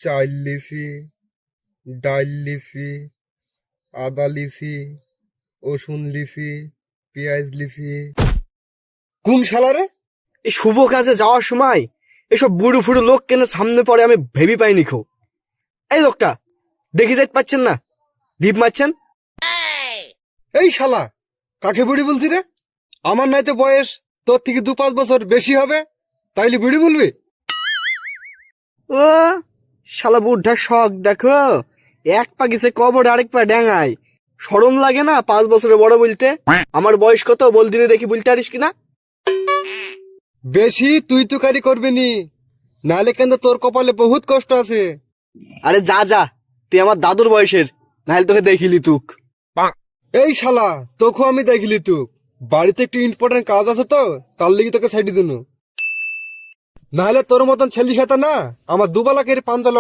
চাল লিছি, ডাল লিছি, আদা লিছি, রসুন লিছি, পেঁয়াজ লিছি। কোন শালা রে? এই শুভ কাজে যাওয়ার সময় এসব বুড়ো ফুড়ো লোক কেন সামনে পড়ে আমি ভেবি পাইনি খো। এই লোকটা দেখি যাইতে পাচ্ছেন না, ভিপ মারছেন। এই শালা, কাকে বুড়ি বলছি রে? আমার নাইতে বয়স তোর থেকে 2-5 বছর বেশি হবে, তাইলে বুড়ি বলবি? ও শালা বুড়ার শখ দেখো, এক পা গেছে কবর আরেক পা ড্যাঙায়। শরম লাগে না 5 বছরের বড় বলতে? আমার বয়স কত বল দিনে দেখি বলতে পারিস কিনা? বেশি তুই তুকারি করবি নি, নাহলে কিন্তু তোর কপালে বহুত কষ্ট আছে। আরে যা যা, তুই আমার দাদুর বয়সের, নাহলে তোকে দেখিলি তুক। এই শালা, তোকেও আমি দেখলি তুই বাড়িতে একটু ইম্পর্টেন্ট কাজ আছে তো, তার লিগে তোকে ছাইড়ি দিনু। নাহলে তোর মতন ছেলের সাথে না আমার দুবেলা করে পাঞ্জা লড়া